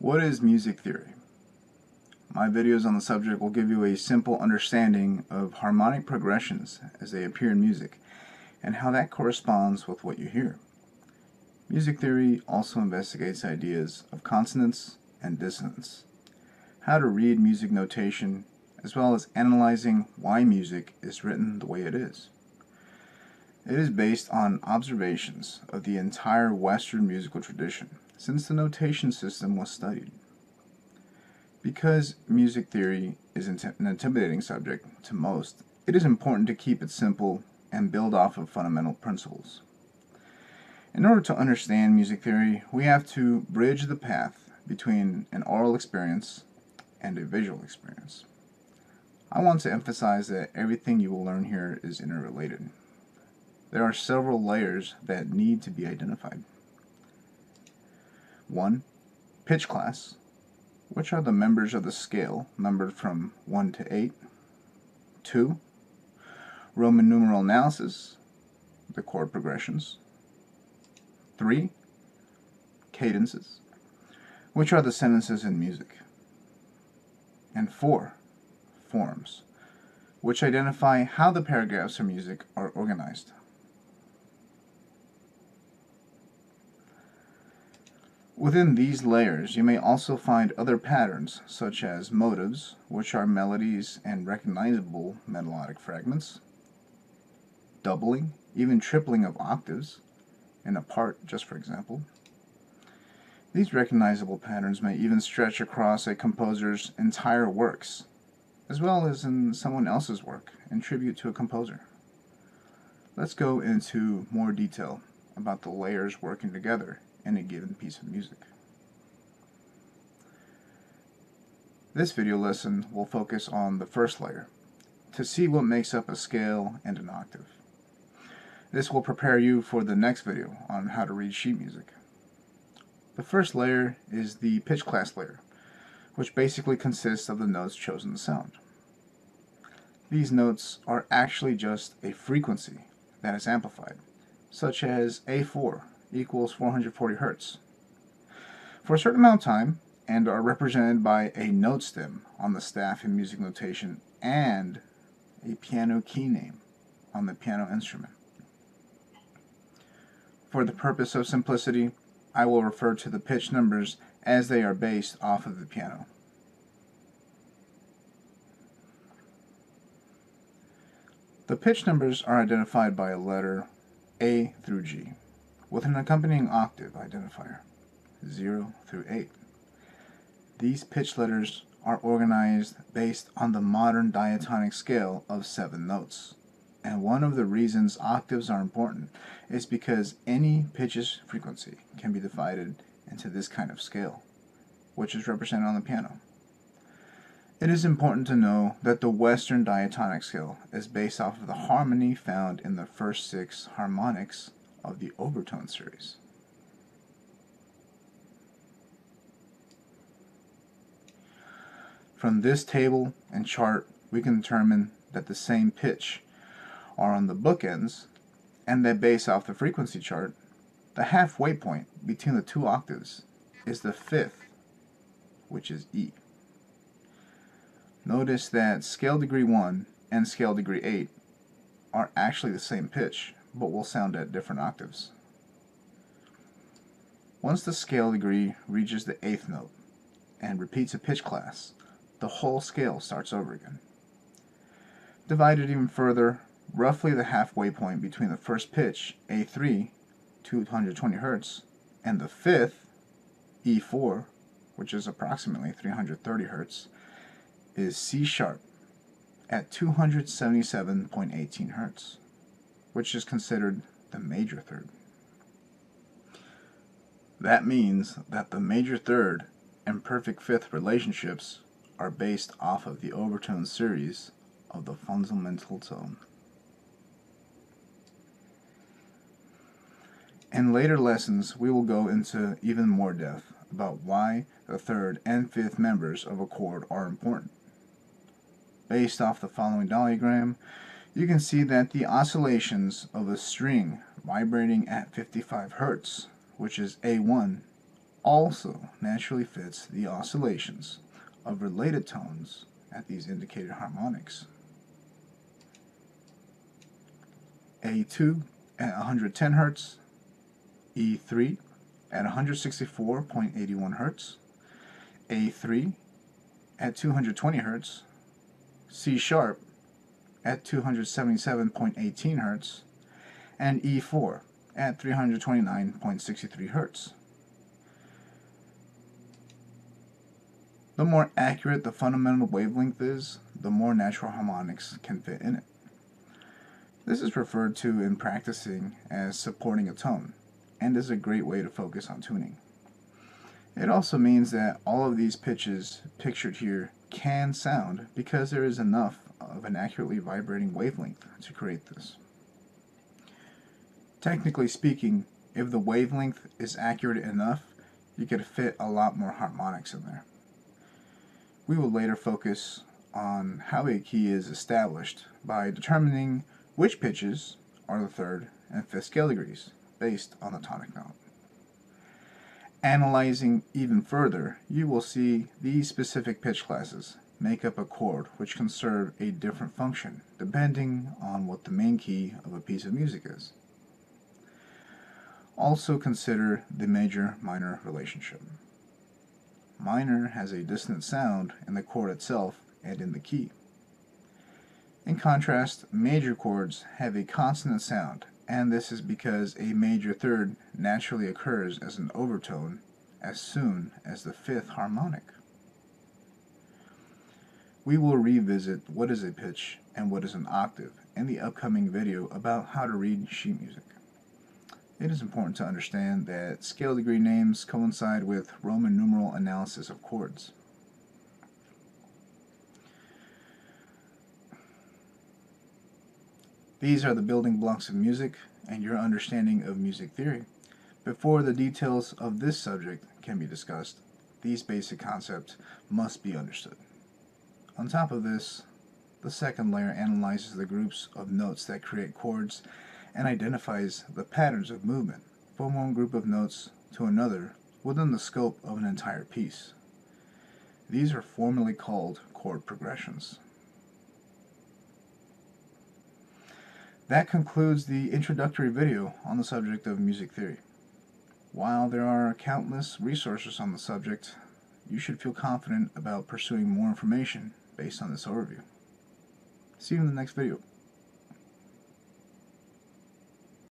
What is music theory? My videos on the subject will give you a simple understanding of harmonic progressions as they appear in music and how that corresponds with what you hear. Music theory also investigates ideas of consonance and dissonance, how to read music notation, as well as analyzing why music is written the way it is. It is based on observations of the entire Western musical tradition since the notation system was studied. Because music theory is an intimidating subject to most, it is important to keep it simple and build off of fundamental principles. In order to understand music theory, we have to bridge the path between an oral experience and a visual experience. I want to emphasize that everything you will learn here is interrelated. There are several layers that need to be identified. 1. Pitch class, which are the members of the scale numbered from 1 to 8. 2. Roman numeral analysis, the chord progressions. 3. Cadences, which are the sentences in music. And 4. Forms, which identify how the paragraphs of music are organized. Within these layers, you may also find other patterns, such as motives, which are melodies and recognizable melodic fragments, doubling, even tripling of octaves, in a part, just for example. These recognizable patterns may even stretch across a composer's entire works, as well as in someone else's work, in tribute to a composer. Let's go into more detail about the layers working together in a given piece of music. This video lesson will focus on the first layer, to see what makes up a scale and an octave. This will prepare you for the next video on how to read sheet music. The first layer is the pitch class layer, which basically consists of the notes chosen to sound. These notes are actually just a frequency that is amplified, such as A4 equals 440 Hertz, for a certain amount of time, and are represented by a note stem on the staff in music notation and a piano key name on the piano instrument. For the purpose of simplicity, I will refer to the pitch numbers as they are based off of the piano. The pitch numbers are identified by a letter A through G, with an accompanying octave identifier, 0 through 8. These pitch letters are organized based on the modern diatonic scale of 7 notes. And one of the reasons octaves are important is because any pitch's frequency can be divided into this kind of scale, which is represented on the piano. It is important to know that the Western diatonic scale is based off of the harmony found in the first 6 harmonics of the overtone series. From this table and chart, we can determine that the same pitch are on the bookends, and that based off the frequency chart, the halfway point between the 2 octaves is the 5th, which is E. Notice that scale degree 1 and scale degree 8 are actually the same pitch, but will sound at different octaves. Once the scale degree reaches the 8th note and repeats a pitch class, the whole scale starts over again. Divided even further, roughly the halfway point between the first pitch, A3, 220 Hertz, and the 5th, E4, which is approximately 330 Hertz, is C sharp at 277.18 Hertz, which is considered the major third. That means that the major third and perfect fifth relationships are based off of the overtone series of the fundamental tone. In later lessons, we will go into even more depth about why the third and fifth members of a chord are important. Based off the following diagram, you can see that the oscillations of a string vibrating at 55 Hertz, which is A1, also naturally fits the oscillations of related tones at these indicated harmonics. A2 at 110 Hz, E3 at 164.81 Hz, A3 at 220 Hz, C sharp at 277.18 Hz, and E4 at 329.63 Hz. The more accurate the fundamental wavelength is, the more natural harmonics can fit in it. This is referred to in practicing as supporting a tone, and is a great way to focus on tuning. It also means that all of these pitches pictured here can sound because there is enough of an accurately vibrating wavelength to create this. Technically speaking, if the wavelength is accurate enough, you could fit a lot more harmonics in there. We will later focus on how a key is established by determining which pitches are the third and fifth scale degrees based on the tonic note. Analyzing even further, you will see these specific pitch classes make up a chord which can serve a different function depending on what the main key of a piece of music is. Also consider the major-minor relationship. Minor has a dissonant sound in the chord itself and in the key. In contrast, major chords have a consonant sound, and this is because a major third naturally occurs as an overtone as soon as the fifth harmonic. We will revisit what is a pitch and what is an octave in the upcoming video about how to read sheet music. It is important to understand that scale degree names coincide with Roman numeral analysis of chords. These are the building blocks of music and your understanding of music theory. Before the details of this subject can be discussed, these basic concepts must be understood. On top of this, the second layer analyzes the groups of notes that create chords and identifies the patterns of movement from one group of notes to another within the scope of an entire piece. These are formally called chord progressions. That concludes the introductory video on the subject of music theory. While there are countless resources on the subject, you should feel confident about pursuing more information based on this overview. See you in the next video.